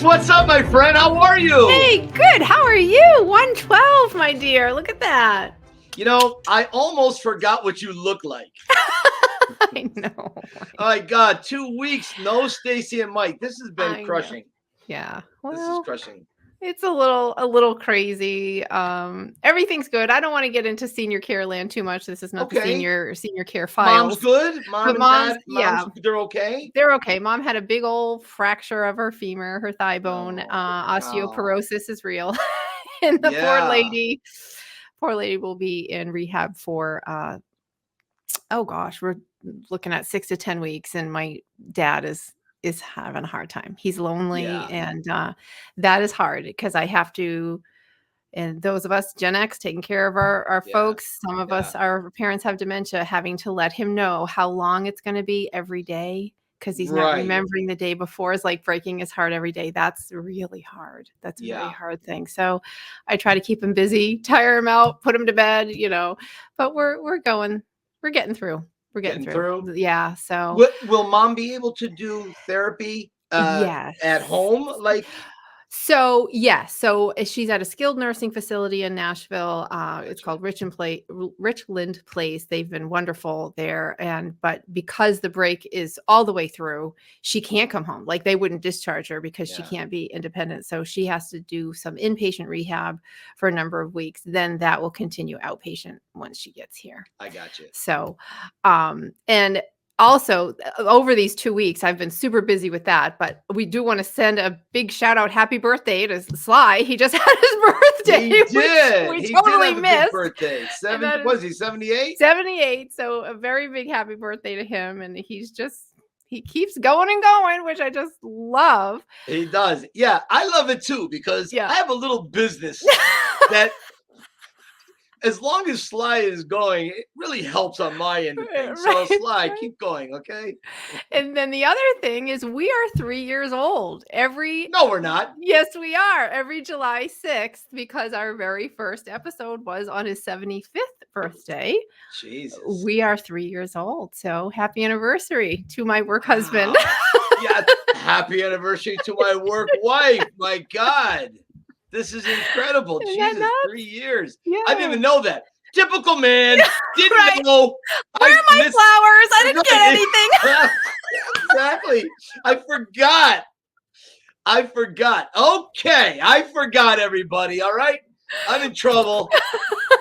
what's up, my friend? How are you? Hey, good. How are you? 112, my dear. Look at that. You know, I almost forgot what you look like. I know. Oh my God, 2 weeks, no Stacy and Mike. This has been crushing. Yeah. This is Well, crushing. it's a little crazy. Everything's good. I don't want to get into senior care land too much. This is not the senior care files. Mom's good. Mom and dad, they're okay. They're okay. Mom had a big old fracture of her femur, her thigh bone. Osteoporosis is real. And the poor lady will be in rehab for we're looking at 6 to 10 weeks, and my dad is having a hard time. He's lonely, and that is hard because I have to. And those of us Gen X taking care of our folks, some of us, our parents have dementia, having to let him know how long it's going to be every day because he's not remembering the day before is like breaking his heart every day. That's really hard. That's a very hard thing. So I try to keep him busy, tire him out, put him to bed, but we're getting through. We're getting through. Yeah. So will mom be able to do therapy at home? So she's at a skilled nursing facility in Nashville. It's called Richland Place. They've been wonderful there. But because the break is all the way through, she can't come home. Like they wouldn't discharge her because she can't be independent. So she has to do some inpatient rehab for a number of weeks. Then that will continue outpatient once she gets here. I got you. So, and also, over these 2 weeks, I've been super busy with that, but we do want to send a big shout out, happy birthday to Sly. He just had his birthday. He did. We totally missed. Birthday. Was he 78? 78. So a very big happy birthday to him. And he keeps going and going, which I just love. He does. Yeah, I love it too, because I have a little business that as long as Sly is going, it really helps on my end of things. So Sly, keep going, okay? And then the other thing is we are 3 years old. No, we're not. Yes, we are. Every July 6th, because our very first episode was on his 75th birthday. Jesus. We are 3 years old. So happy anniversary to my work husband. Yeah, happy anniversary to my work wife. My God. This is incredible. Jesus, 3 years. Yeah. I didn't even know that. Typical man. Didn't know. Where are my flowers? I didn't get anything. Exactly. I forgot. Okay. I forgot, everybody. All right. I'm in trouble.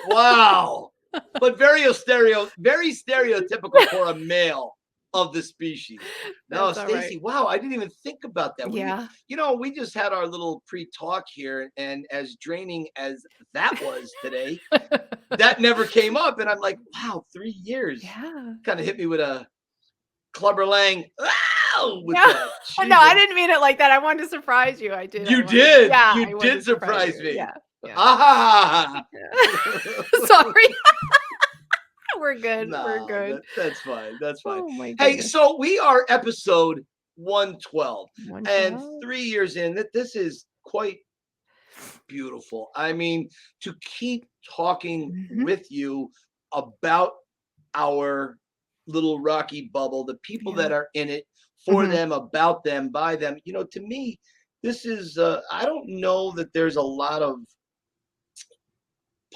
Wow. But very stereotypical for a male of the species. No, Stacy, wow, I didn't even think about that. We just had our little pre-talk here, and as draining as that was today, that never came up. And I'm like, wow, 3 years. Yeah. Kind of hit me with a Clubber Lang. No, I didn't mean it like that. I wanted to surprise you. I did. You did. Yeah, you did surprise me. Yeah. Sorry. We're good. No, we're good. That's fine. That's fine. Oh my hey, so we are episode 112, and 3 years in. This is quite beautiful. I mean, to keep talking with you about our little Rocky bubble, the people that are in it, for them, about them, by them. To me, this is. I don't know that there's a lot of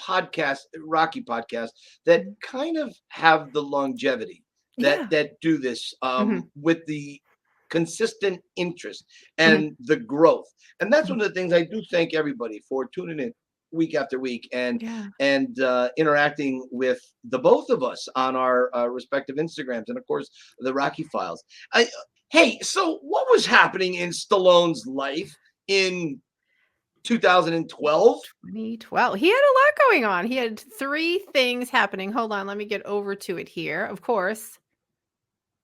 Rocky podcasts that kind of have the longevity that do this with the consistent interest and the growth. And that's one of the things I do thank everybody for tuning in week after week and interacting with the both of us on our respective Instagrams and of course the Rocky Files. Hey, so what was happening in Stallone's life in 2012? He had a lot going on. He had 3 things happening. Hold on, let me get over to it here. Of course,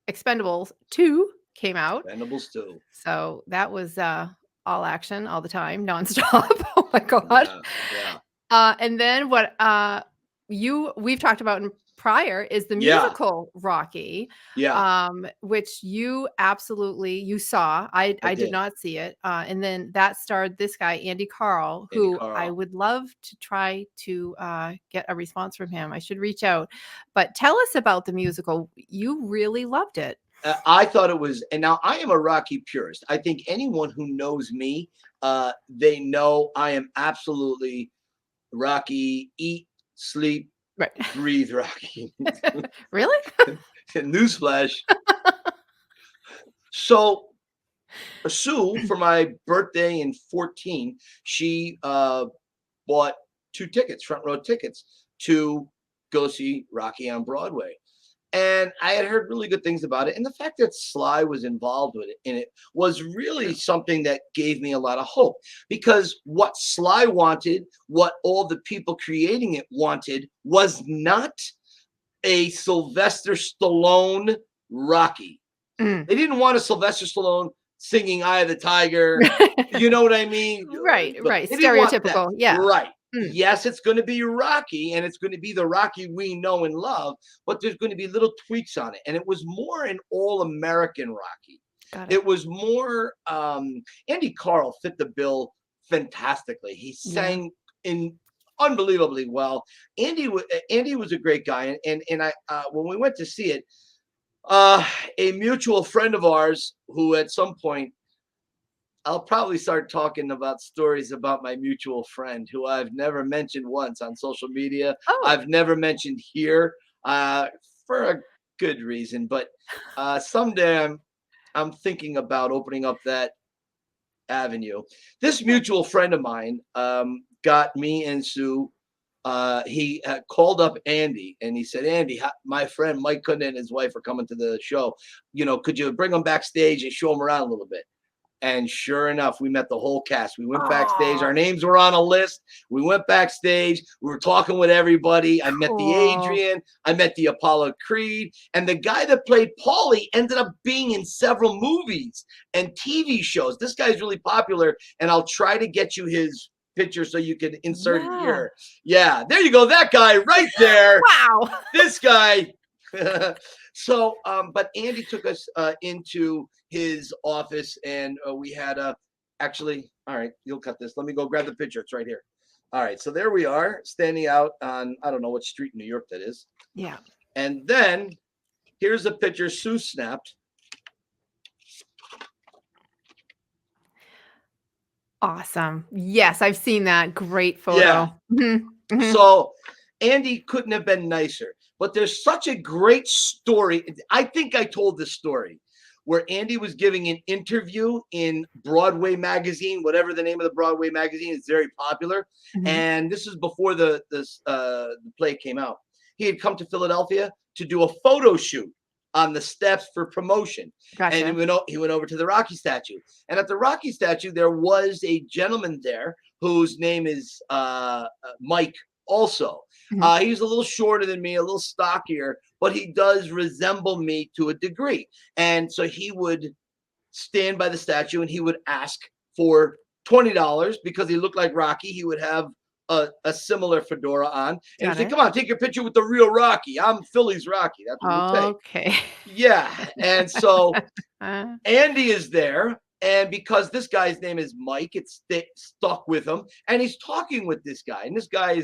Expendables 2 came out. Expendables 2. So that was all action all the time, nonstop. Oh my God. Yeah. And then what we've talked about in prior is the musical Rocky, which you saw. I did not see it. And then that starred this guy, Andy Carl, who I would love to try to get a response from him. I should reach out. But tell us about the musical. You really loved it. I thought it was, and now I am a Rocky purist. I think anyone who knows me, they know I am absolutely Rocky, eat, sleep, Right. breathe Rocky. Really? Newsflash. So Sue, for my birthday in 14, she bought 2 tickets, front row tickets, to go see Rocky on Broadway. And I had heard really good things about it. And the fact that Sly was involved with it in it was really something that gave me a lot of hope, because what Sly wanted, what all the people creating it wanted, was not a Sylvester Stallone Rocky. They didn't want a Sylvester Stallone singing Eye of the Tiger. You know what I mean? Right. They didn't want that. Stereotypical. Yeah. Right. Yes, it's going to be Rocky, and it's going to be the Rocky we know and love, but there's going to be little tweaks on it. And it was more an all-American Rocky. Got it. It was more Andy Carl fit the bill fantastically. He sang in unbelievably well. Andy was a great guy, and I when we went to see it, a mutual friend of ours, who at some point I'll probably start talking about stories about my mutual friend, who I've never mentioned once on social media. Oh. I've never mentioned here for a good reason, but someday I'm thinking about opening up that avenue. This mutual friend of mine got me and Sue. He called up Andy, and he said, Andy, my friend Mike Kunda and his wife are coming to the show. Could you bring them backstage and show them around a little bit? And sure enough, we met the whole cast. We went backstage. Our names were on a list. We went backstage. We were talking with everybody. I met the Adrian. I met the Apollo Creed. And the guy that played Paulie ended up being in several movies and TV shows. This guy's really popular, and I'll try to get you his picture so you can insert it here. Yeah, there you go. That guy right there. Wow. This guy. So, but Andy took us into his office, and we had actually, all right, you'll cut this. Let me go grab the picture. It's right here. All right, so there we are, standing out on, I don't know what street in New York that is. Yeah. And then here's a picture Sue snapped. Awesome. Yes, I've seen that. Great photo. Yeah. So Andy couldn't have been nicer. But there's such a great story. I think I told this story where Andy was giving an interview in Broadway Magazine, whatever the name of the Broadway magazine is, very popular. And this is before the play came out. He had come to Philadelphia to do a photo shoot on the steps for promotion. Gotcha. And he went over to the Rocky statue. And at the Rocky statue, there was a gentleman there whose name is Mike also. He's a little shorter than me, a little stockier, but he does resemble me to a degree. And so he would stand by the statue and he would ask for $20 because he looked like Rocky. He would have a similar fedora on. And he'd say, come on, take your picture with the real Rocky. I'm Philly's Rocky. That's what he'd say. Okay. Yeah. And so Andy is there. And because this guy's name is Mike, it's stuck with him. And he's talking with this guy. And this guy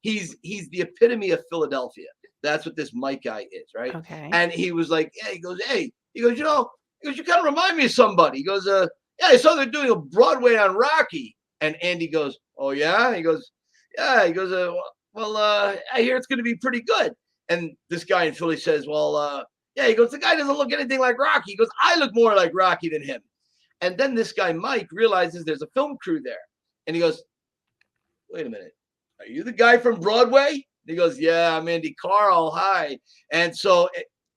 he's the epitome of Philadelphia. That's what this Mike guy is, right? Okay. And he was like, yeah, he goes, you kind of remind me of somebody. He goes, yeah, I saw they're doing a Broadway on Rocky. And Andy goes, oh, yeah? He goes, yeah. He goes, I hear it's going to be pretty good. And this guy in Philly says, well, yeah. He goes, the guy doesn't look anything like Rocky. He goes, I look more like Rocky than him. And then this guy, Mike, realizes there's a film crew there. And he goes, wait a minute. Are you the guy from Broadway? And he goes, yeah, I'm Andy Carl. Hi. And so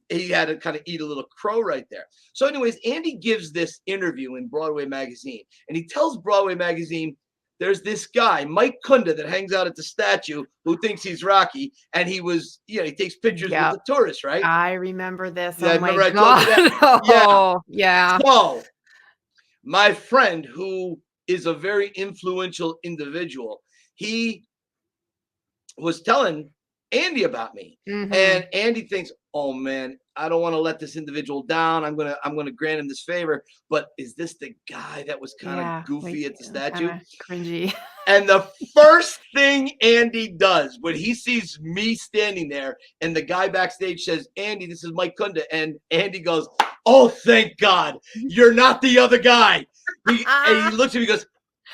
he had to kind of eat a little crow right there. So anyways, Andy gives this interview in Broadway Magazine. And he tells Broadway Magazine, there's this guy, Mike Kunda, that hangs out at the statue who thinks he's Rocky. And he takes pictures with the tourists, right? I remember this. Yeah, oh, my God. Oh, yeah. So my friend, who is a very influential individual, he was telling Andy about me. And Andy thinks, oh, man, I don't want to let this individual down. I'm gonna grant him this favor. But is this the guy that was kind of Yeah, goofy at the statue? kind of cringy. And the first thing Andy does when he sees me standing there and the guy backstage says, Andy, this is Mike Kunda. And Andy goes, oh, thank God, you're not the other guy. And he looks at me and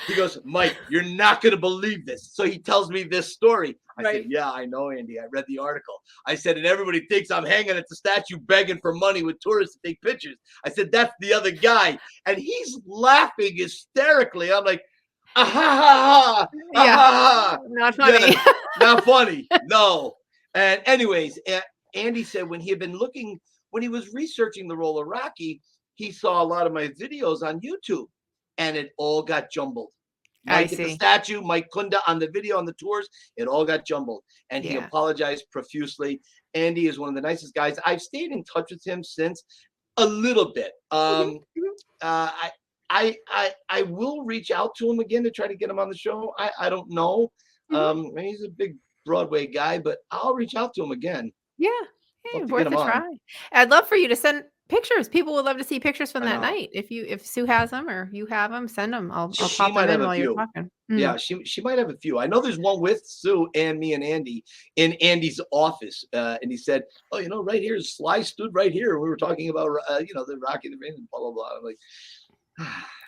he goes, Mike, you're not going to believe this. So he tells me this story. I said, yeah, I know, Andy. I read the article. I said, and everybody thinks I'm hanging at the statue begging for money with tourists to take pictures. I said, that's the other guy. And he's laughing hysterically. I'm like, ah, ha, ha, ha, Yeah, ha, ha. Not funny. Yeah, not funny. No. And anyways, Andy said when he was researching the role of Rocky, he saw a lot of my videos on YouTube. And it all got jumbled. Mike at the statue, Mike Kunda on the video, on the tours, it all got jumbled. And he apologized profusely. Andy is one of the nicest guys. I've stayed in touch with him since a little bit. I will reach out to him again to try to get him on the show. I don't know. He's a big Broadway guy, but I'll reach out to him again. Yeah. Hey, worth a try. I'd love for you to send pictures. People would love to see pictures from that night. If Sue has them or you have them, send them. I'll pop them in while you're talking. Yeah, she might have a few. I know there's one with Sue and me and Andy in Andy's office. And he said, oh, right here, Sly stood right here. We were talking about, the Rocky the Rain and blah, blah, blah. I'm like,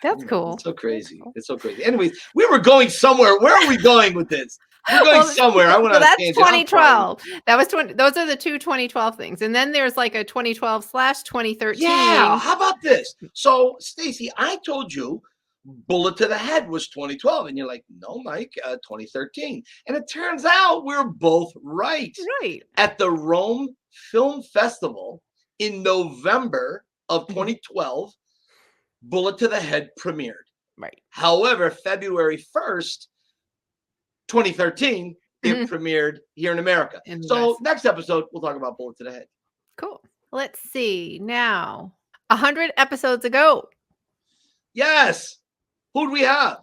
that's cool. It's so crazy. Cool. It's so crazy. Anyways, we were going somewhere. Where are we going with this? We're going somewhere. I want to. That's 2012. That was 20. Those are the two 2012 things, and then there's like a 2012/2013. Yeah. How about this? So, Stacy, I told you Bullet to the Head was 2012, and you're like, no, Mike, 2013. And it turns out we're both right. Right. At the Rome Film Festival in November of 2012, Bullet to the Head premiered. Right. However, February 1st. 2013, it premiered here in America. So next episode, we'll talk about Bullet to the Head. Cool. Let's see. Now, 100 episodes ago. Yes. Who'd we have?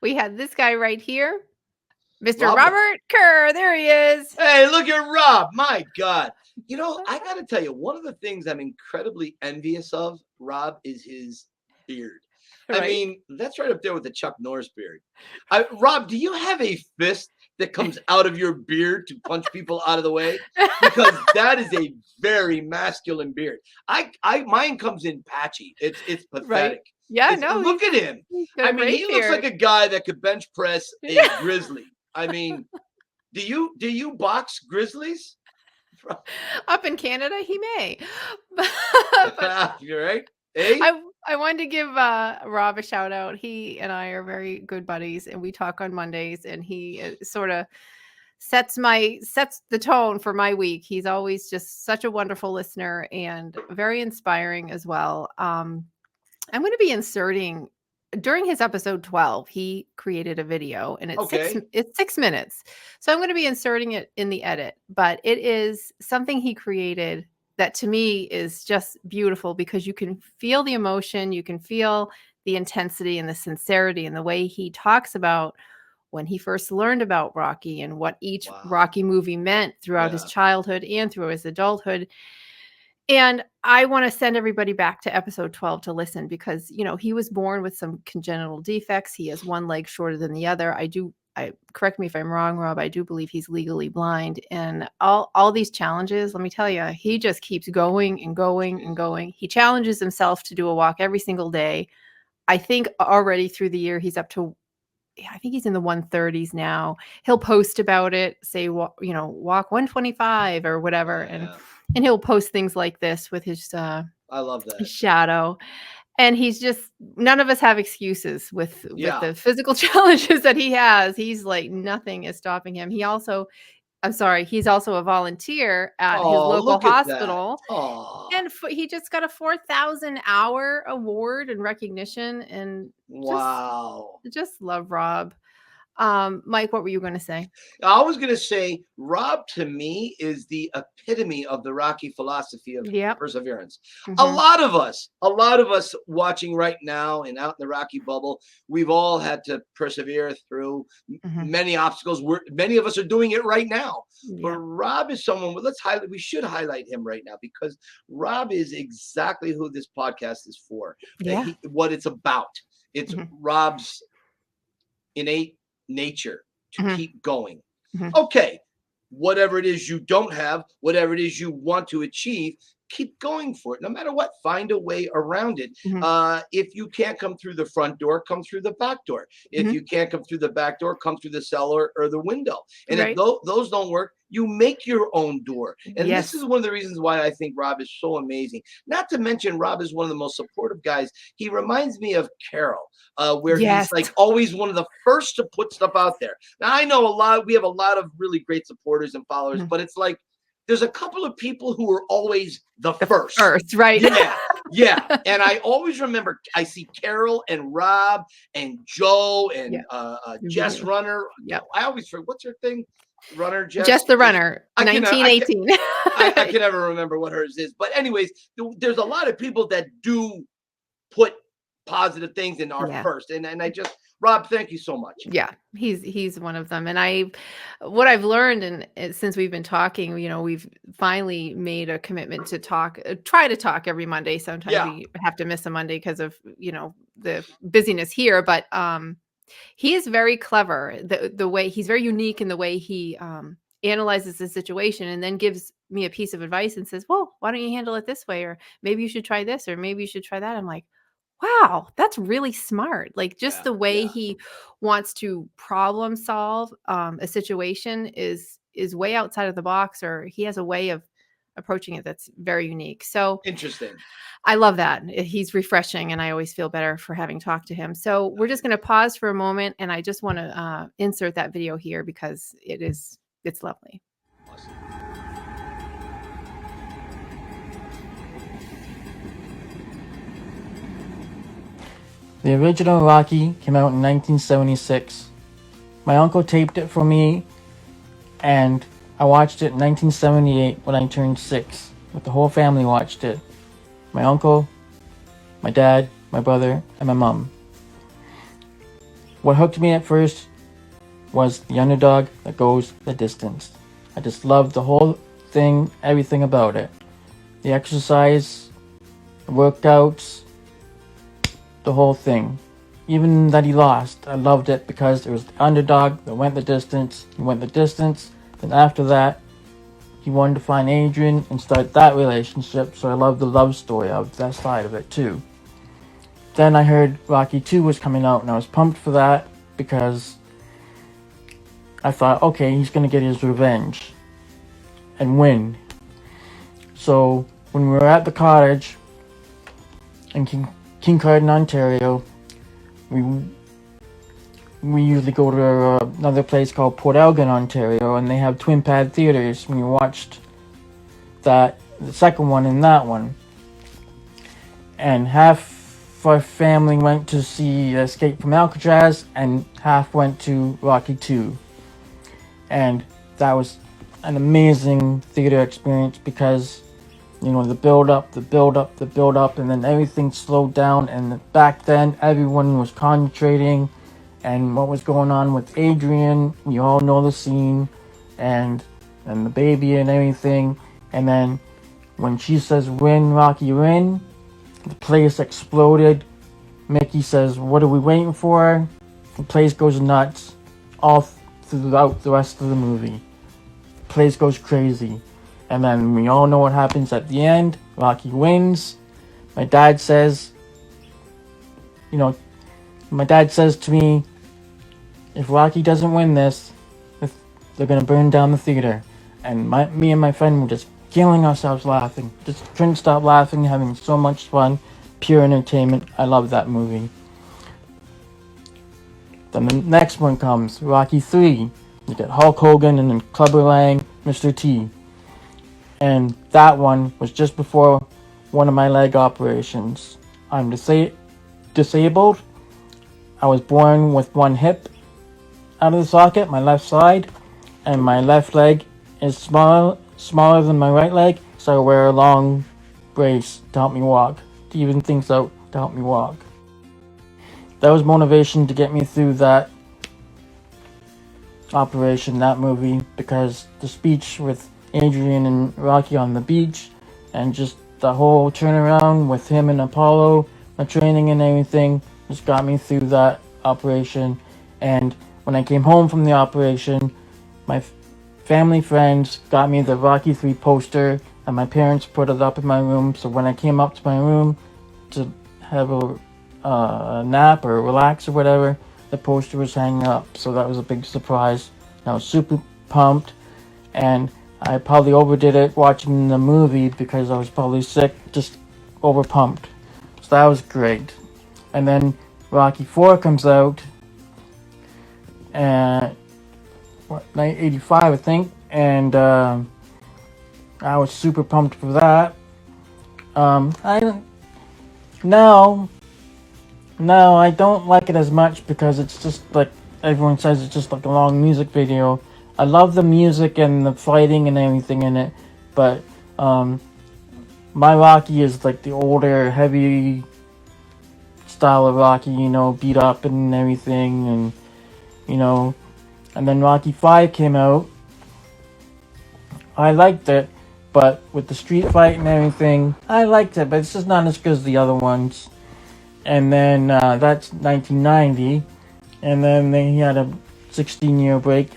We had this guy right here. Mr. Robert Kerr. There he is. Hey, look at Rob. My God. I got to tell you, one of the things I'm incredibly envious of, Rob, is his beard. Right. I mean, that's right up there with the Chuck Norris beard. Rob, do you have a fist that comes out of your beard to punch people out of the way? Because that is a very masculine beard. Mine comes in patchy. It's pathetic. Right. Yeah, no. Look at him. I mean, he looks like a guy that could bench press a grizzly. I mean, do you box grizzlies? Up in Canada, he may. You're right. Hey? I wanted to give Rob a shout out. He and I are very good buddies, and we talk on Mondays. And he sort of sets the tone for my week. He's always just such a wonderful listener and very inspiring as well. I'm going to be inserting during his episode 12. He created a video, and it's 6 minutes. So I'm going to be inserting it in the edit. But it is something he created that to me is just beautiful because you can feel the emotion, you can feel the intensity and the sincerity and the way he talks about when he first learned about Rocky and what each Rocky movie meant throughout his childhood and through his adulthood. And I want to send everybody back to episode 12 to listen because, he was born with some congenital defects. He has one leg shorter than the other. Correct me if I'm wrong, Rob, I do believe he's legally blind. And all these challenges, let me tell you, he just keeps going and going and going. He challenges himself to do a walk every single day. I think already through the year, he's up to, I think he's in the 130s now. He'll post about it, say, walk 125 or whatever. And he'll post things like this with his, I love that, shadow. And he's just, none of us have excuses with the physical challenges that he has. He's like, nothing is stopping him. He's also a volunteer at his local hospital. And he just got a 4,000 hour award and recognition. And just love Rob. Mike, what were you going to say? I was going to say Rob to me is the epitome of the Rocky philosophy of perseverance. A lot of us watching right now and out in the Rocky bubble, we've all had to persevere through many obstacles. Many of us are doing it right now. But Rob is someone, we should highlight him right now, because Rob is exactly who this podcast is for. What it's about. It's Rob's innate nature to keep going. Okay, whatever it is you don't have, whatever it is you want to achieve, keep going for it. No matter what, find a way around it. If you can't come through the front door, come through the back door. If you can't come through the back door, come through the cellar or the window. And if those don't work, you make your own door. And this is one of the reasons why I think Rob is so amazing. Not to mention, Rob is one of the most supportive guys. He reminds me of Carol, where he's like always one of the first to put stuff out there. Now, I know we have a lot of really great supporters and followers, but it's like, there's a couple of people who are always the first. Right? Yeah. And I always remember, I see Carol and Rob and Joe and Jess Runner. I always forget, what's her thing? Runner, Jess the Runner, 1918. I can never remember what hers is. But anyways, there's a lot of people that do put positive things in our first. And I just, Rob, thank you so much. Yeah, he's one of them. And what I've learned, and since we've been talking, we've finally made a commitment to try to talk every Monday. Sometimes we have to miss a Monday because of, the busyness here, but he is very clever. The way he's very unique in the way he analyzes the situation and then gives me a piece of advice and says, well, why don't you handle it this way? Or maybe you should try this, or maybe you should try that. I'm like, wow, that's really smart. Like just the way he wants to problem solve a situation is way outside of the box, or he has a way of approaching it that's very unique. So interesting. I love that. He's refreshing, and I always feel better for having talked to him. So we're just going to pause for a moment, and I just want to insert that video here because it's lovely. Awesome. The original Rocky came out in 1976. My uncle taped it for me, and I watched it in 1978 when I turned 6. But the whole family watched it. My uncle, my dad, my brother, and my mom. What hooked me at first was the underdog that goes the distance. I just loved the whole thing, everything about it. The exercise, the workouts, the whole thing. Even that he lost, I loved it because it was the underdog that went the distance. He went the distance, then after that, he wanted to find Adrian and start that relationship, so I love the love story of that side of it too. Then I heard Rocky 2 was coming out, and I was pumped for that because I thought, okay, he's going to get his revenge and win. So when we were at the cottage in Kincardine, Ontario, we usually go to another place called Port Elgin, Ontario, and they have twin pad theaters. We watched the second one and that one. And half our family went to see Escape from Alcatraz, and half went to Rocky 2. And that was an amazing theater experience because, the build up, and then everything slowed down. And back then, everyone was concentrating and what was going on with Adrian. You all know the scene, and the baby and everything. And then when she says, "Win, Rocky, win," the place exploded. Mickey says, "What are we waiting for?" The place goes nuts all throughout the rest of the movie. The place goes crazy. And then we all know what happens at the end. Rocky wins. My dad says to me, if Rocky doesn't win this, they're going to burn down the theater. And me and my friend were just killing ourselves laughing. Just couldn't stop laughing, having so much fun. Pure entertainment. I love that movie. Then the next one comes, Rocky 3. You get Hulk Hogan and then Clubber Lang, Mr. T. And that one was just before one of my leg operations. I'm disabled. I was born with one hip. out of the socket, my left side, and my left leg is smaller than my right leg, so I wear a long brace to help me walk, to even things out to help me walk. That was motivation to get me through that operation, that movie, because the speech with Adrian and Rocky on the beach, and just the whole turnaround with him and Apollo, the training and everything, just got me through that operation. And when I came home from the operation, my family friends got me the Rocky 3 poster, and my parents put it up in my room, so when I came up to my room to have a nap or relax or whatever, the poster was hanging up, so that was a big surprise. I was super pumped, and I probably overdid it watching the movie because I was probably sick, just overpumped. So that was great. And then Rocky 4 comes out, and 1985, I think, and I was super pumped for that. Now I don't like it as much because it's just like everyone says, it's just like a long music video. I love the music and the fighting and everything in it, but my Rocky is like the older, heavy style of Rocky, beat up and everything, and and then Rocky 5 came out. I liked it, but with the street fight and everything, I liked it, but it's just not as good as the other ones. And then that's 1990, and then he had a 16-year break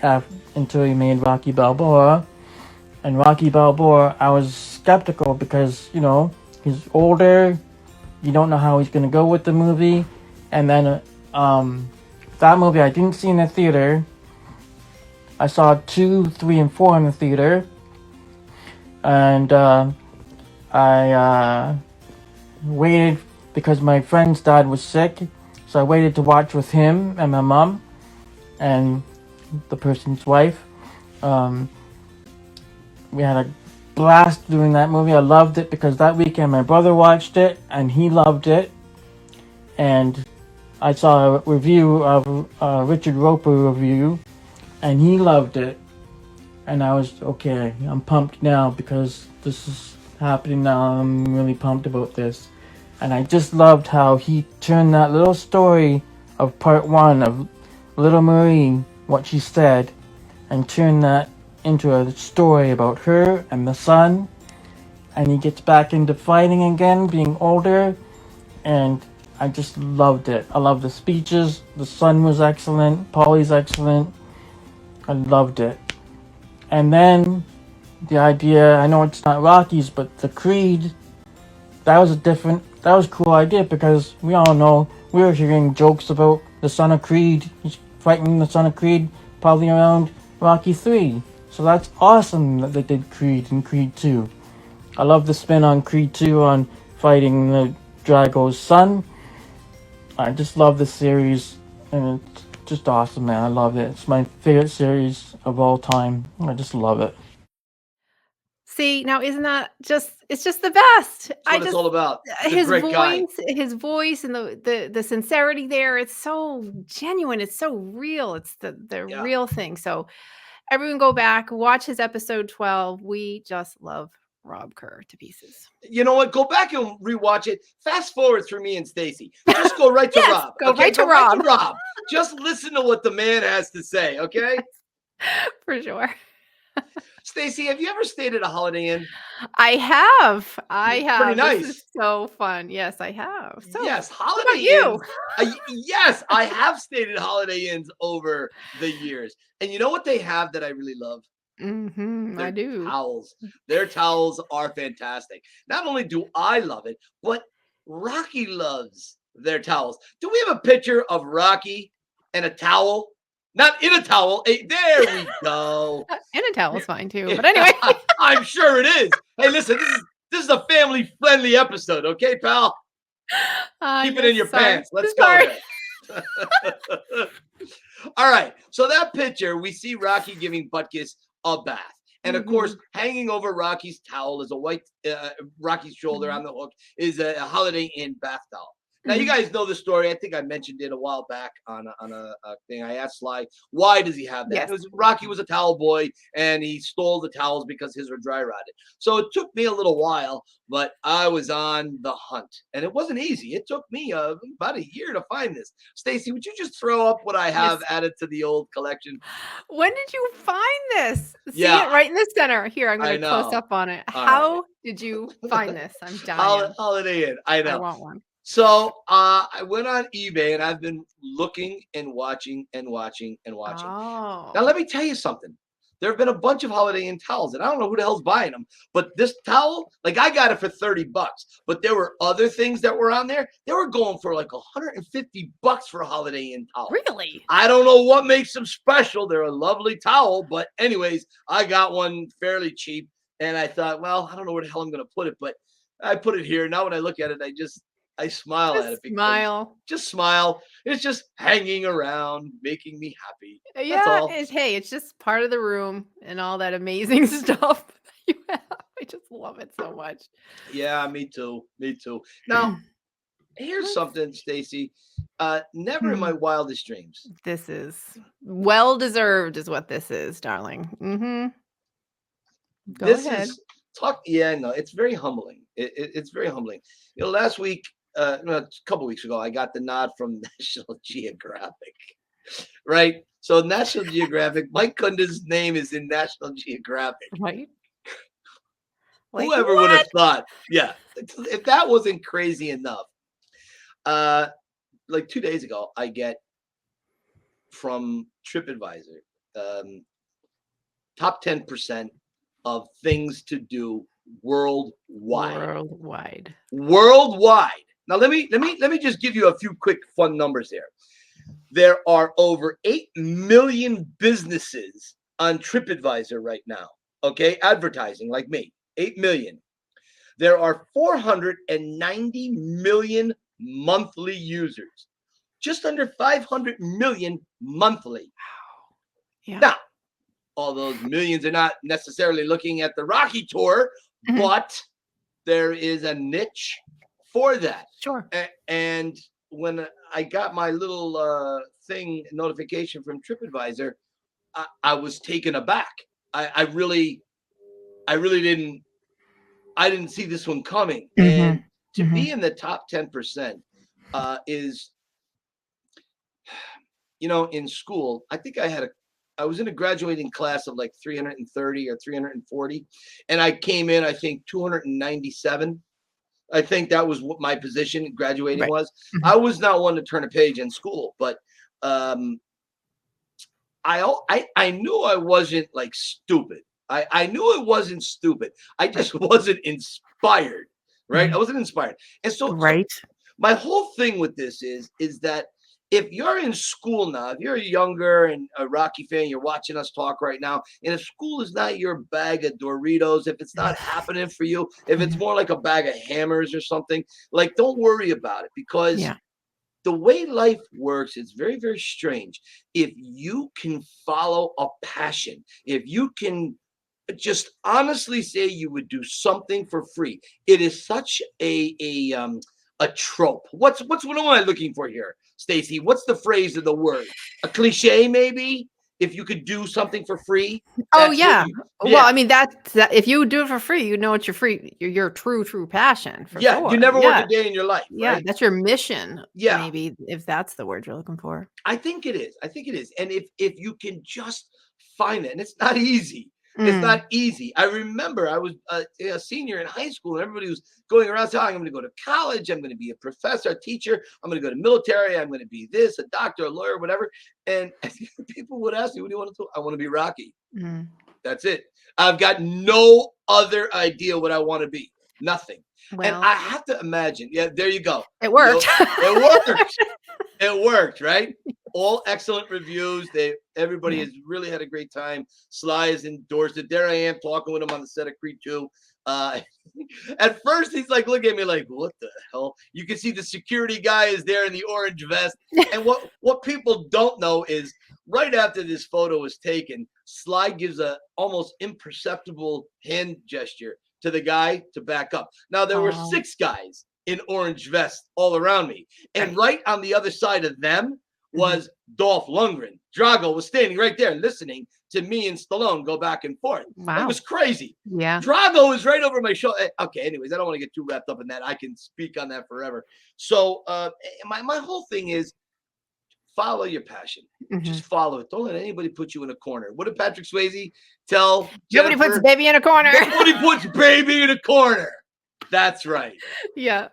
until he made Rocky Balboa. And Rocky Balboa, I was skeptical because, he's older, you don't know how he's going to go with the movie. And then that movie I didn't see in the theater. I saw 2, 3, and 4 in the theater. And I waited because my friend's dad was sick, so I waited to watch with him and my mom and the person's wife. We had a blast doing that movie. I loved it because that weekend my brother watched it and he loved it. And I saw a review of Richard Roper review, and he loved it. And I was, okay, I'm pumped now because this is happening now. I'm really pumped about this. And I just loved how he turned that little story of part 1 of Little Marie, what she said, and turned that into a story about her and the son. And he gets back into fighting again, being older. And I just loved it. I loved the speeches. The son was excellent. Paulie's excellent. I loved it. And then the idea, I know it's not Rocky's, but the Creed, that was a cool idea because we all know we were hearing jokes about the son of Creed. He's fighting the son of Creed probably around Rocky 3. So that's awesome that they did Creed and Creed 2. I love the spin on Creed 2 on fighting the Drago's son. I just love the series, and it's just awesome, man. I love it. It's my favorite series of all time. I just love it. See, now isn't that it's just the best. That's what it's all about. His voice and the sincerity there, it's so genuine, it's so real. It's the real thing. So everyone go back, watch his episode 12. We just love Rob Kerr to pieces. You know what? Go back and rewatch it. Fast forward through me and Stacy. Just go right to Yes, Rob. go right to Rob. Just listen to what the man has to say, okay? For sure. Stacy, have you ever stayed at a Holiday Inn? I have. Pretty nice. This is so fun. Yes, I have. So, yes, Holiday Inns. Yes, I have stayed at Holiday Inns over the years. And you know what they have that I really love? Mm-hmm, I do. Towels. Their towels are fantastic. Not only do I love it, but Rocky loves their towels. Do we have a picture of Rocky and a towel? Not in a towel. There we go. In a towel is fine too. But anyway. I'm sure it is. Hey, listen, this is a family-friendly episode, okay, pal? Keep it in your pants. Let's go. All right. So that picture, we see Rocky giving Butkus a bath. And of course, hanging over Rocky's towel is a white Rocky's shoulder on the hook is a Holiday Inn bath towel. Now, you guys know the story. I think I mentioned it a while back on a thing. I asked Sly, why does he have that? Yes. It was Rocky was a towel boy, and he stole the towels because his were dry rotted. So it took me a little while, but I was on the hunt, and it wasn't easy. It took me about a year to find this. Stacy, would you just throw up what I have added to the old collection? When did you find this? See Yeah. it right in the center. Here, I'm I going to close know. up on it. All How did you find this? I'm dying. Holiday Inn. I I know. want one. So I went on eBay, and I've been looking and watching and watching and watching. Now, Oh, let me tell you something. There have been a bunch of Holiday Inn towels, and I don't know who the hell's buying them. But this towel, like, I got it for $30, but there were other things that were on there. They were going for like $150 for a Holiday Inn towel. really? I don't know what makes them special. They're a lovely towel, but anyways, I got one fairly cheap, and I thought, well, I don't know where the hell I'm going to put it, but I put it here. Now when I look at it, I smile at it. Just smile. Just smile. It's just hanging around, making me happy. That's Yeah, all. it's just part of the room and all that amazing stuff you have. I just love it so much. Yeah, me too. Me too. Now, here's something, Stacy. Never in my wildest dreams. This is well deserved, is what this is, darling. Mm-hmm. Go ahead. Yeah, no, it's very humbling. It's very humbling. Last week, no, a couple weeks ago, I got the nod from National Geographic, right? So National Geographic, Mike Kunda's name is in National Geographic. Right? Like, Whoever would have thought? Yeah, if that wasn't crazy enough. Like 2 days ago, I get from TripAdvisor, top 10% of things to do worldwide. Now let me just give you a few quick fun numbers there. There are over 8 million businesses on TripAdvisor right now. Okay, advertising like me, 8 million. There are 490 million monthly users, just under 500 million monthly. Wow. Yeah. Now, all those millions are not necessarily looking at the Rocky tour, but there is a niche for that. Sure. And when I got my little notification from TripAdvisor, I was taken aback. I really didn't see this one coming. And to be in the top 10% is, in school, I think I was in a graduating class of like 330 or 340, and I came in, I think 297. I think that was what my position graduating was. I was not one to turn a page in school, but I knew I wasn't like stupid. I knew it wasn't stupid. I just wasn't inspired, right? I wasn't inspired. And so my whole thing with this is that if you're in school now, if you're younger and a Rocky fan, you're watching us talk right now, and if school is not your bag of Doritos, if it's not happening for you, if it's more like a bag of hammers or something, like, don't worry about it, because the way life works is very, very strange. If you can follow a passion, if you can just honestly say you would do something for free, it is such a trope. What am I looking for here, Stacy? What's the phrase of the word? A cliche, maybe? If you could do something for free. Oh yeah. Well, I mean, that's if you do it for free, you know it's your true passion. For sure. You never work a day in your life. Yeah, right? That's your mission. Yeah, maybe, if that's the word you're looking for. I think it is. And if you can just find it, and it's not easy. It's not easy. I remember I was a senior in high school, and everybody was going around saying, I'm going to go to college. I'm going to be a professor, a teacher. I'm going to go to military. I'm going to be this, a doctor, a lawyer, whatever. And people would ask me, what do you want to do? I want to be Rocky. That's it. I've got no other idea what I want to be. Nothing. Well, and I have to imagine. Yeah, there you go. It worked. It worked. It worked, right? All excellent reviews. Everybody has really had a great time. Sly has endorsed it. There I am talking with him on the set of Creed 2. At first, he's like, look at me like, what the hell? You can see the security guy is there in the orange vest. And what people don't know is right after this photo was taken, Sly gives a almost imperceptible hand gesture to the guy to back up. Now, there were 6 guys in orange vests all around me. And right on the other side of them was Dolph Lundgren. Drago was standing right there listening to me and Stallone go back and forth. Wow. It was crazy. Yeah. Drago was right over my shoulder. Okay, anyways, I don't want to get too wrapped up in that. I can speak on that forever. So my whole thing is follow your passion. Just follow it. Don't let anybody put you in a corner. What did Patrick Swayze tell Jennifer? Nobody puts baby in a corner. Nobody puts baby in a corner. That's right. Yeah.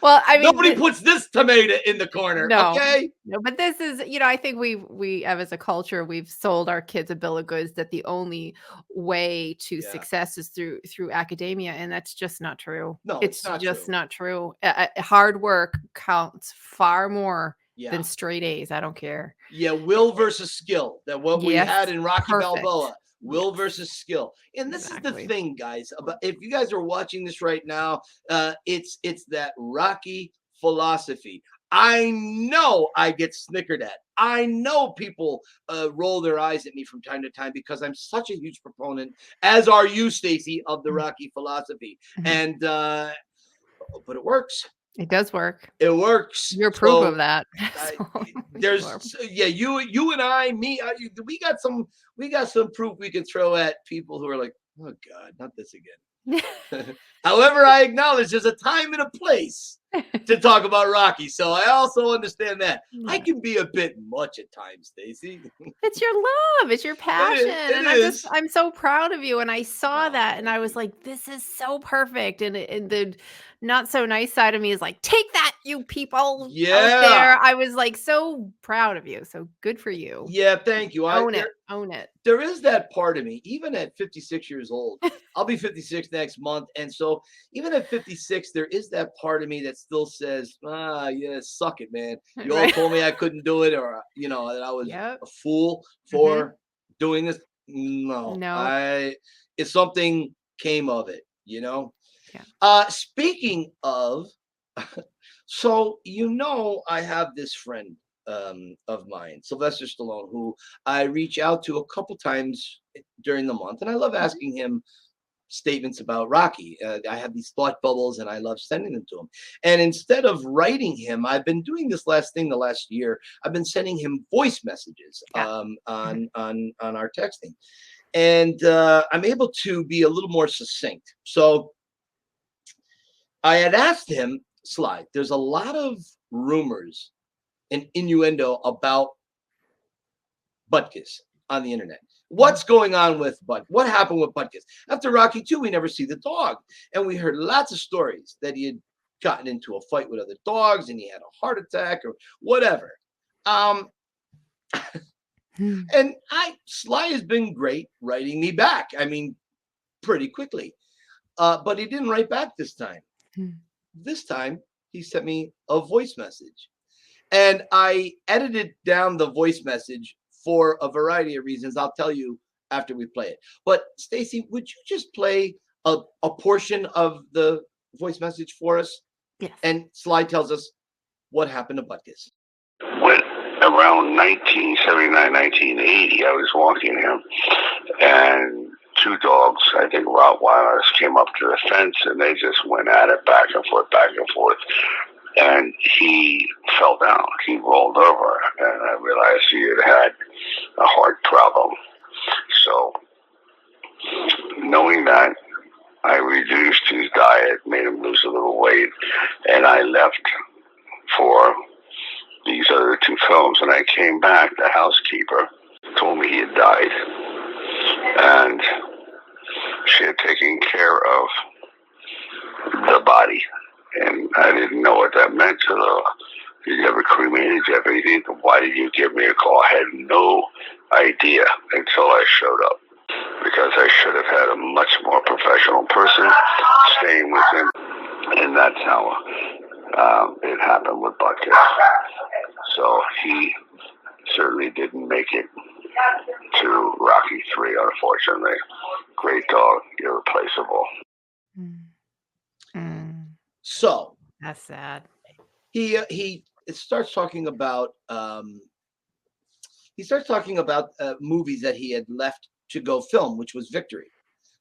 Well, I mean, nobody puts this tomato in the corner. No, okay. No, but this is, I think we as a culture, we've sold our kids a bill of goods that the only way to success is through academia, and that's just not true. No, it's not just true. Not true. Hard work counts far more than straight A's. I don't care. Yeah, will versus skill. That what we had in Rocky Balboa. Will versus skill. And this is the thing, guys. About if you guys are watching this right now, it's that Rocky philosophy. I know I get snickered at. I know people roll their eyes at me from time to time because I'm such a huge proponent, as are you, Stacy, of the Rocky philosophy. And but it works. It does work. It works. You're proof of that. You and I, me, we got some proof we can throw at people who are like, oh God, not this again. However, I acknowledge there's a time and a place to talk about Rocky. So I also understand that. Yeah. I can be a bit much at times, Stacy. It's your love. It's your passion. I'm so proud of you. And I saw that and I was like, this is so perfect. And the not so nice side of me is like, take that, you people out there. I was like so proud of you. So good for you. Yeah, thank you. Own it. There is that part of me, even at 56 years old. I'll be 56 next month. And so even at 56, there is that part of me that still says, suck it, man. You all told me I couldn't do it, or that I was a fool for doing this. No. If something came of it, Speaking of, so I have this friend of mine, Sylvester Stallone, who I reach out to a couple times during the month, and I love asking him statements about Rocky. I have these thought bubbles, and I love sending them to him. And instead of writing him, I've been doing this last year. I've been sending him voice messages on our texting, and I'm able to be a little more succinct. So I had asked him, Sly, there's a lot of rumors and innuendo about Butkus on the internet. What's going on with what happened with Butkus? After Rocky 2, we never see the dog. And we heard lots of stories that he had gotten into a fight with other dogs and he had a heart attack or whatever. And Sly has been great writing me back. I mean, pretty quickly. But he didn't write back this time. This time, he sent me a voice message. And I edited down the voice message for a variety of reasons. I'll tell you after we play it. But Stacy, would you just play a portion of the voice message for us? Yes. And Sly tells us what happened to Butkus. When around 1979, 1980, I was walking him, and two dogs, I think Rottweilers, came up to the fence, and they just went at it back and forth. And he fell down. He rolled over, and I realized he had a heart problem. So, knowing that, I reduced his diet, made him lose a little weight, and I left for these other two films. And I came back, the housekeeper told me he had died, and she had taken care of the body. And I didn't know what that meant. So, did you ever cremated? Did you ever anything? Why did you give me a call? I had no idea until I showed up. Because I should have had a much more professional person staying with him. And that's how it happened with Butkus. So he certainly didn't make it to Rocky 3, unfortunately. Great dog, irreplaceable. So that's sad. He starts talking about movies that he had left to go film, which was Victory.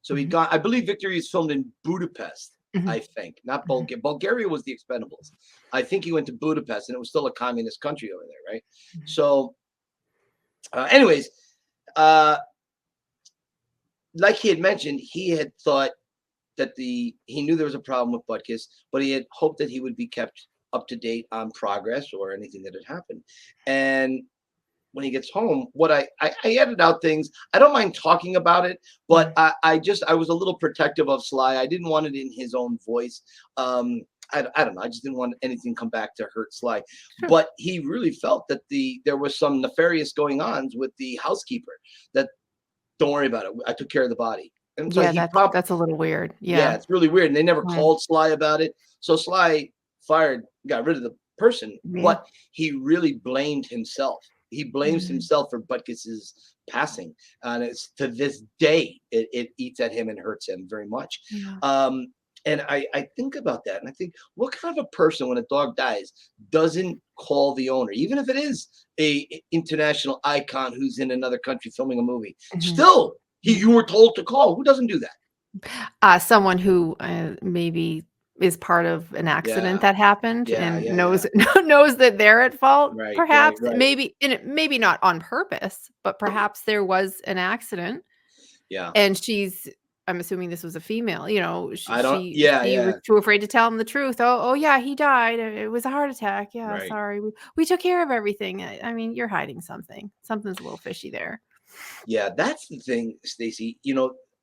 So he'd gone. I believe Victory is filmed in Budapest, I think. Not Bulgaria. Bulgaria was the Expendables. I think he went to Budapest, and it was still a communist country over there, right? So, anyways, like he had mentioned, he had thought that he knew there was a problem with Butkus, but he had hoped that he would be kept up to date on progress or anything that had happened. And when he gets home, what I edited out things. I don't mind talking about it, but I was a little protective of Sly. I didn't want it in his own voice. I don't know. I just didn't want anything to come back to hurt Sly. Sure. But he really felt that there was some nefarious going on with the housekeeper. That don't worry about it. I took care of the body. And so that's a little weird. Yeah, it's really weird. And they never called Sly about it. So Sly got rid of the person, but he really blamed himself. He blames himself for Butkus's passing, and it's to this day it eats at him and hurts him very much. Yeah. And I think about that, and I think, what kind of a person, when a dog dies, doesn't call the owner, even if it is a international icon who's in another country filming a movie? Still, you were told to call. Who doesn't do that? Someone who maybe is part of an accident that happened and knows that they're at fault, perhaps. Maybe not on purpose, but perhaps there was an accident. Yeah. And I'm assuming this was a female, she was too afraid to tell him the truth. Oh yeah, he died. It was a heart attack. Yeah, sorry. We took care of everything. I mean, you're hiding something. Something's a little fishy there. Yeah, that's the thing, Stacy.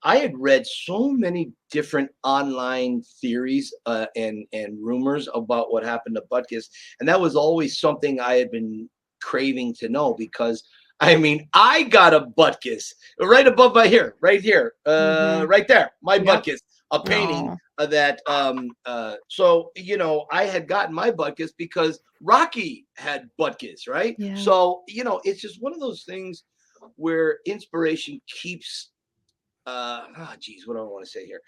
I had read so many different online theories and rumors about what happened to Butkus, and that was always something I had been craving to know, because I got a Butkus right above my hair, right here, right there, my Butkus, a painting of that. So I had gotten my Butkus because Rocky had Butkus, right? Yeah. So it's just one of those things where inspiration keeps. What do I want to say here?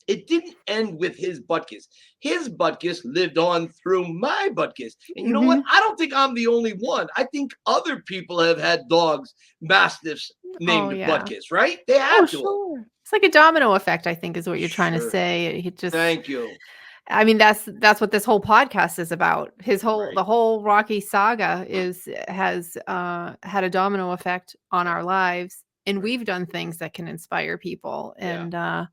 It didn't end with his Butkus. His Butkus lived on through my Butkus. And you know what? I don't think I'm the only one. I think other people have had dogs, mastiffs named Butkus, right? They have to. Sure. It's like a domino effect, I think, is what you're trying to say. Thank you. I mean, that's what this whole podcast is about. The whole Rocky saga has had a domino effect on our lives. And we've done things that can inspire people, and to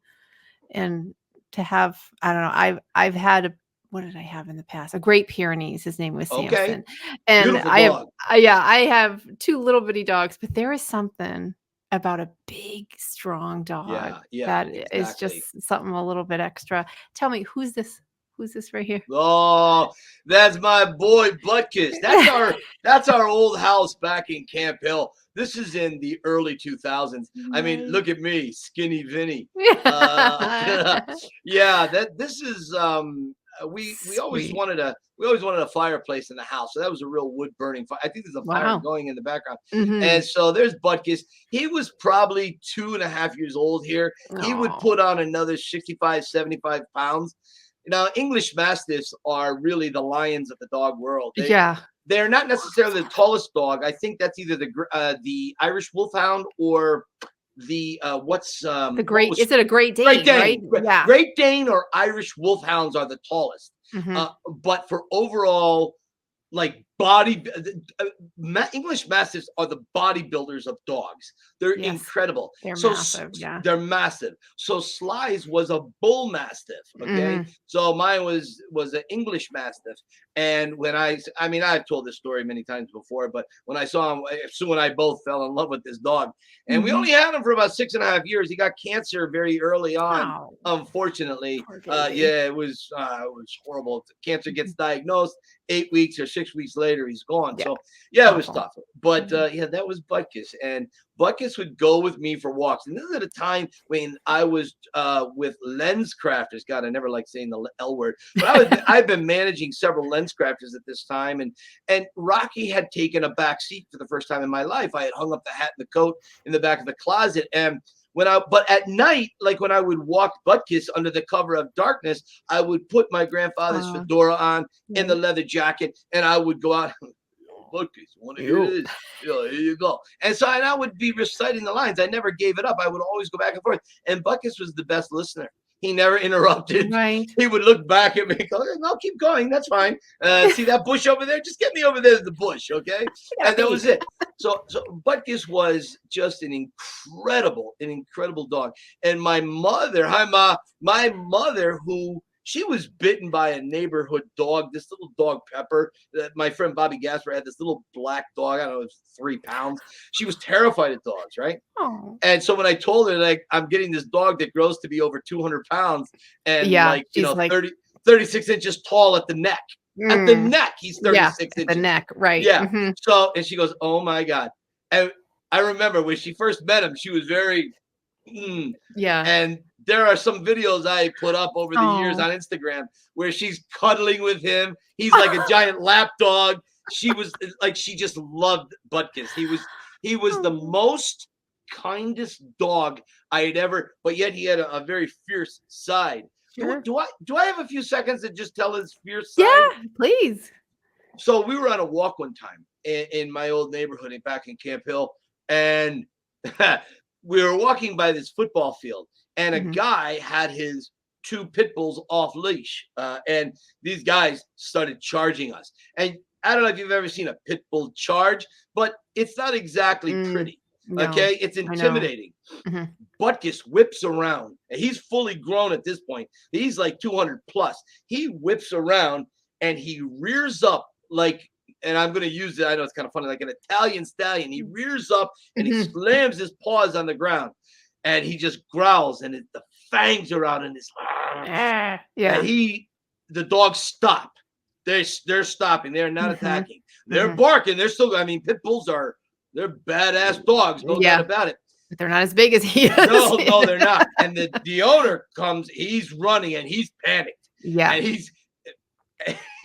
have, I don't know, I've had what did I have in the past? A Great Pyrenees. His name was Samson, and I have 2 little bitty dogs, but there is something about a big, strong dog is just something a little bit extra. Tell me, who's this? Who's this right here? Oh, that's my boy Butkus. That's our old house back in Camp Hill. This is in the early 2000s. I mean, look at me, skinny Vinny. This is we always wanted a fireplace in the house, so that was a real wood burning fire. I think there's a fire going in the background, and so there's Butkus. He was probably 2.5 years old here. He would put on another 65, 75 pounds. Now, English Mastiffs are really the lions of the dog world. They're not necessarily the tallest dog. I think that's either the Irish Wolfhound or the the Great. Is it a Great Dane? Great Dane, right? Yeah. Great Dane or Irish Wolfhounds are the tallest. But for overall, like English Mastiffs are the bodybuilders of dogs. They're incredible. They're massive. They're massive. So Sly's was a bull mastiff. Okay. So mine was an English Mastiff. And when I've told this story many times before, but when I saw him, Sue and I both fell in love with this dog. And we only had him for about 6.5 years. He got cancer very early on, unfortunately. It was horrible. Cancer gets diagnosed 8 weeks or 6 weeks later, he's gone. So it was tough. But that was Butkus. And Butkus would go with me for walks. And this is at a time when I was with lens crafters. God, I never like saying the L word. But I've been managing several lens crafters at this time. And Rocky had taken a back seat for the first time in my life. I had hung up the hat and the coat in the back of the closet. And but at night, like when I would walk Butkus under the cover of darkness, I would put my grandfather's fedora on in the leather jacket, and I would go out. Butkus, want to hear this? Here you go. And so I would be reciting the lines. I never gave it up. I would always go back and forth. And Butkus was the best listener. He never interrupted. Right. He would look back at me and go, no, keep going. That's fine. See that bush over there? Just get me over there to the bush, okay? And that was it. So Butkus was just an incredible dog. And my mother, my mother, who she was bitten by a neighborhood dog, this little dog Pepper. My friend Bobby Gasper had this little black dog. I don't know, it was 3 pounds. She was terrified of dogs, right? Oh. And so when I told her, like, I'm getting this dog that grows to be over 200 pounds and like, you know, like 36 inches tall at the neck. At the neck, he's 36 inches. The neck, right. Yeah. So, and she goes, oh my God. And I remember when she first met him, she was very, And there are some videos I put up over the years on Instagram where she's cuddling with him. He's like a giant lap dog. She was like, she just loved Butkus. He was the most kindest dog I had ever, but yet he had a very fierce side. Sure. Do I have a few seconds to just tell his fierce side? Yeah, please. So we were on a walk one time in my old neighborhood back in Camp Hill, and we were walking by this football field, and a guy had his 2 pit bulls off leash, and these guys started charging us. And I don't know if you've ever seen a pit bull charge, but it's not exactly pretty. No, okay, it's intimidating. Butkus whips around, and he's fully grown at this point. He's like 200 plus. He whips around and he rears up like, and I'm going to use it. I know it's kind of funny, like an Italian stallion. He rears up and he slams his paws on the ground, and he just growls, and the fangs are out in his. And the dogs stop. They're stopping. They're not attacking. They're barking. They're still. I mean, pit bulls they're badass dogs. No doubt about it. But they're not as big as he is. No, they're not. And the owner comes. He's running and he's panicked. Yeah. And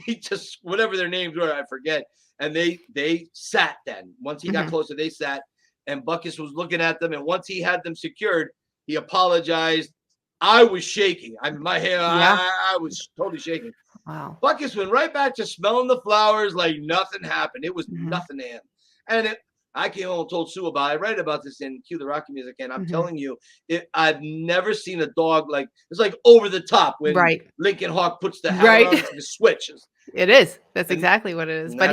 he just, whatever their names were, I forget. And they sat then. Once he got closer, they sat. And Butkus was looking at them. And once he had them secured, he apologized. I was shaking. I mean, my hair, I was totally shaking. Wow. Butkus went right back to smelling the flowers like nothing happened. It was nothing to him. And I came home and told Sue about it. I write about this in Cue the Rocky Music, and I'm telling you, I've never seen a dog like, it's like over the top when Lincoln Hawk puts the hammer on the switch. It is. That's exactly what it is. But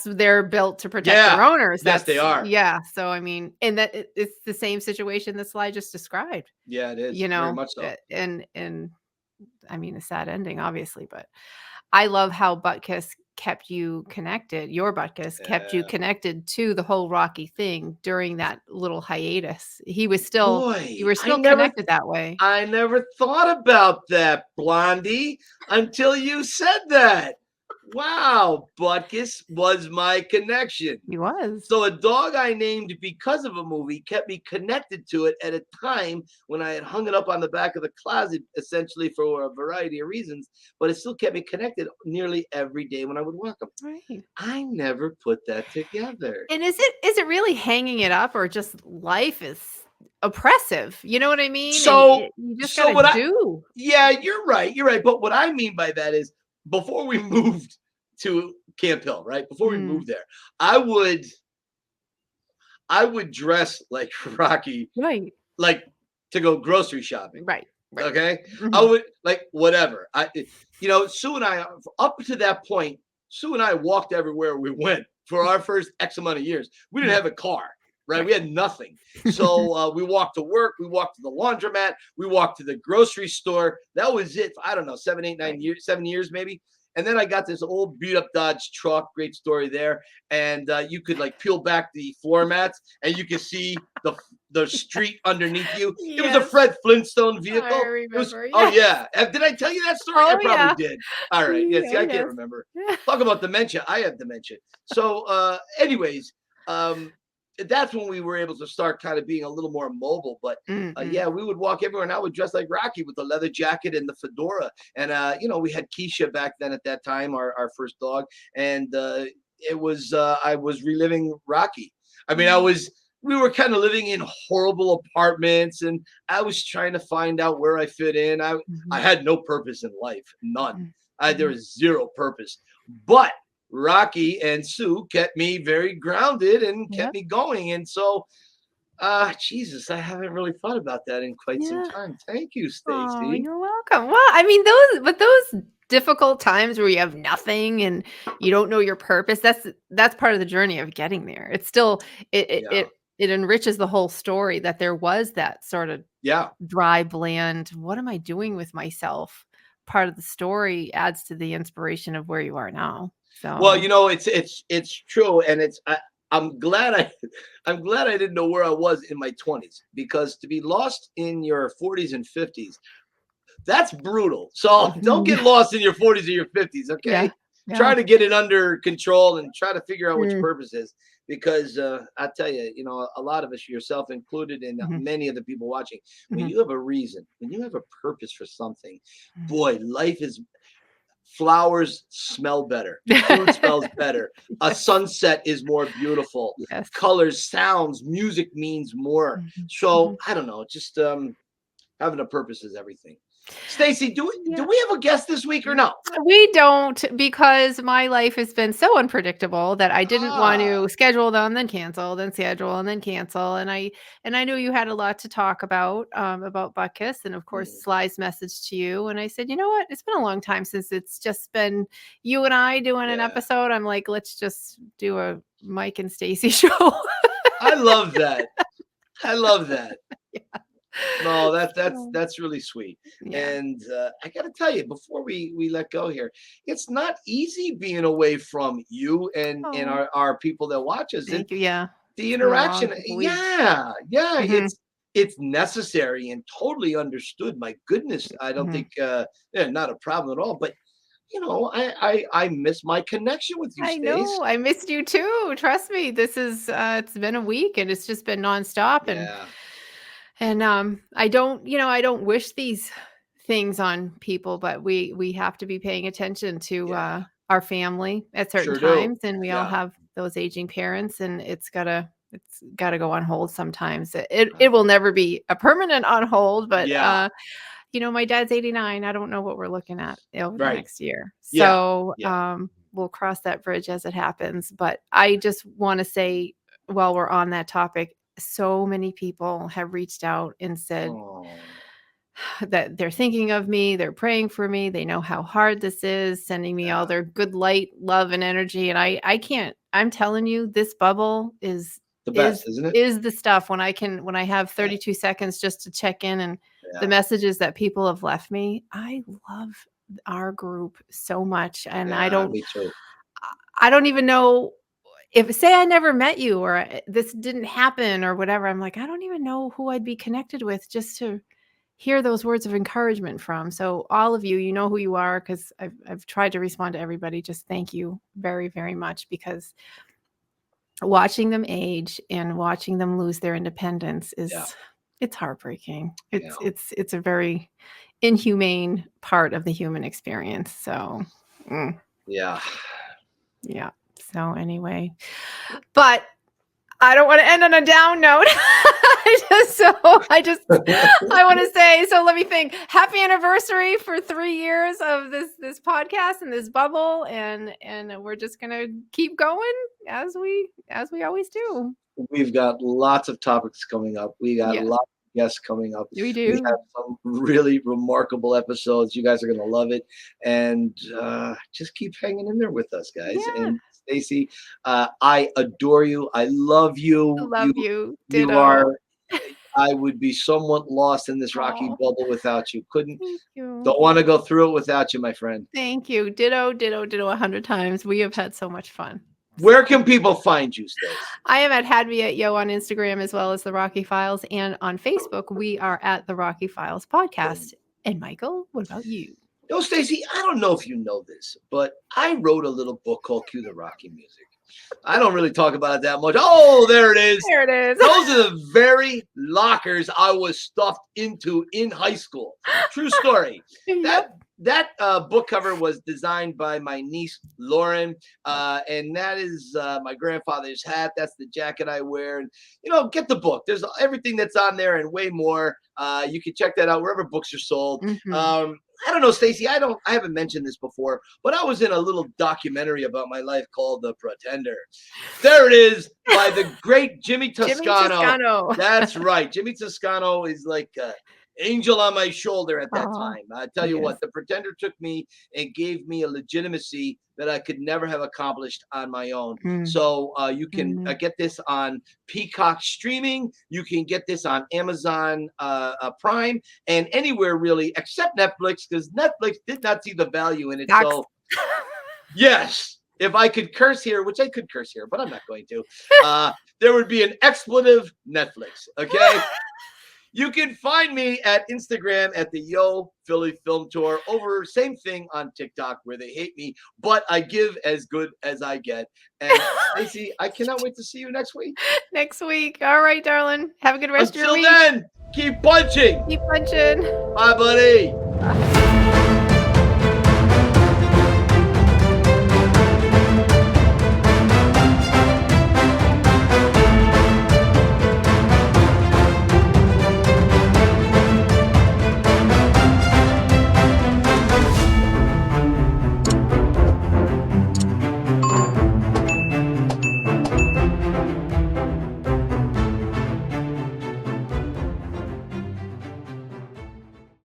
they're built to protect their owners. Yes, they are. Yeah. So, I mean, and it's the same situation that Sly just described. Yeah, it is. You know, very much so. And I mean, a sad ending, obviously, but I love how Butkus kept you connected. Your Butkus kept you connected to the whole Rocky thing during that little hiatus. You were still connected that way. I never thought about that, Blondie, until you said that. Wow, Butkus was my connection. He was. So a dog I named because of a movie kept me connected to it at a time when I had hung it up on the back of the closet, essentially for a variety of reasons, but it still kept me connected nearly every day when I would walk them. Right. I never put that together. And is it really hanging it up, or just life is oppressive? You know what I mean? So you just gotta do. Yeah, you're right. But what I mean by that is, before we moved to Camp Hill, right? Before we moved there, I would dress like Rocky, right? Like to go grocery shopping, right? Okay, I would like whatever. Sue and I, up to that point, Sue and I walked everywhere we went for our first X amount of years. We didn't have a car, right? We had nothing, so we walked to work. We walked to the laundromat. We walked to the grocery store. That was it. I don't know, 7 years maybe. And then I got this old beat up Dodge truck. Great story there. And you could like peel back the floor mats and you could see the street underneath you. Yes. It was a Fred Flintstone vehicle. I remember. Oh yeah. Did I tell you that story? I probably did. All right. Yeah. See, I can't remember. Talk about dementia. I have dementia. So anyways, that's when we were able to start kind of being a little more mobile. But we would walk everywhere, and I would dress like Rocky with the leather jacket and the fedora. And we had Keisha back then at that time, our first dog, and it was I was reliving Rocky. I mean, we were kind of living in horrible apartments, and I was trying to find out where I fit in. I had no purpose in life, none. There was zero purpose, but Rocky and Sue kept me very grounded and kept me going. And so Jesus, I haven't really thought about that in quite some time. Thank you, Oh, Stacy. you're welcome. Well, I mean, those difficult times where you have nothing and you don't know your purpose, that's part of the journey of getting there. It's still Yeah. it enriches the whole story that there was that sort of Yeah. dry, bland, what am I doing with myself? Part of the story adds to the inspiration of where you are now. Well, So it's true, and I'm glad I'm glad I didn't know where I was in my 20s, because to be lost in your 40s and 50s, that's brutal. So don't get lost in your 40s or your 50s, yeah. okay? Yeah. Try to get it under control and try to figure out what your Mm, purpose is, because I tell you, a lot of us, yourself included, and mhm, many of the people watching, when mhm, you have a reason, when you have a purpose for something, mhm. boy, life is flowers smell better, food smells better, a Yes. sunset is more beautiful, Yes. colors, sounds, music means more. Mhm, So mhm. I don't know, just having a purpose is everything. Stacy, do Yeah. we have a guest this week or no? We don't, because my life has been so unpredictable that I didn't want Ah, to schedule them, then cancel, then schedule, and then cancel. And I knew you had a lot to talk about Butkus, and of course mm, Sly's message to you. And I said, you know what? It's been a long time since it's just been you and I doing an yeah, episode. I'm like, let's just do a Mike and Stacy show. I love that. I love that. No, So, that's really sweet. yeah. And I got to tell you, before we let go here, it's not easy being away from you and Oh, our people that watch us. And thank you. Yeah. the It's been a long interaction, couple weeks. yeah, Hmm. it's necessary and totally understood. My goodness, I don't Hmm. think yeah, not a problem at all. But I miss my connection with you, I Stace. know. I missed you too. Trust me. This is it's been a week and it's just been nonstop Yeah, and I don't wish these things on people, but we have to be paying attention to yeah, our family at certain sure do. times, and we all Yeah, have those aging parents, and it's gotta go on hold sometimes. It will never be a permanent on hold, but yeah, my dad's 89. I don't know what we're looking at over the right. next year. Yeah, So, yeah. we'll cross that bridge as it happens. But I just want to say, while we're on that topic, so many people have reached out and said Oh, that they're thinking of me, they're praying for me, they know how hard this is, sending me all yeah, their good light, love, and energy. And I can't, I'm telling you, this bubble is the best, is isn't it? is the stuff when I have Yeah, 32 seconds just to check in and the yeah, messages that people have left me. I love our group so much. And yeah. Me too. I don't even know if say I never met you or this didn't happen or whatever. I'm like, I don't even know who I'd be connected with just to hear those words of encouragement from. So all of you, you know who you are, because I've tried to respond to everybody. Just thank you very, very much, because watching them age and watching them lose their independence Yeah, it's heartbreaking. yeah, It's a very inhumane part of the human experience. So yeah. yeah. So anyway, but I don't want to end on a down note. I want to say, so let me think. Happy anniversary for 3 years of this podcast and this bubble, and we're just gonna keep going as we always do. We've got lots of topics coming up. We got Yes, lots of guests coming up. we We have do. some really remarkable episodes. You guys are going to love it. And just keep hanging in there with us, guys. Yeah, And Stacy, I adore you. I love you. love you. You Ditto. are, I would be somewhat lost in this rocky Oh, bubble without you. thank you. Don't want to go through it without you, my friend. Thank you. Ditto, ditto, ditto 100 times. We have had so much fun. Where can people find you, Stace? I am at Hadby at Yo on Instagram, as well as the Rocky Files, and on Facebook we are at the Rocky Files podcast. And Michael, what about you? Stacy, I don't know if you know this, but I wrote a little book called Cue the Rocky Music. I don't really talk about it that much. Oh, there it is. There it is. Those are the very lockers I was stuffed into in high school. True story. Yep. that book cover was designed by my niece Lauren, and that is my grandfather's hat. That's the jacket I wear. And get the book. There's everything that's on there and way more. You can check that out wherever books are sold. I don't know, Stacy. I haven't mentioned this before, but I was in a little documentary about my life called The Pretender. There it is, by the great Jimmy Toscano. That's right. Jimmy Toscano is like angel on my shoulder at that time. I tell you what, The Pretender took me and gave me a legitimacy that I could never have accomplished on my own. So you can get this on Peacock streaming. You can get this on Amazon Prime and anywhere really except Netflix, because Netflix did not see the value in it. So yes, if I could curse here, which I could curse here, but I'm not going to, there would be an expletive Netflix. Okay. You can find me at Instagram at the Yo Philly Film Tour. Over same thing on TikTok where they hate me, but I give as good as I get. And Stacey, I cannot wait to see you next week. Next week. All right, darling. Have a good rest of your week. Until then, keep punching. Keep punching. Bye, buddy.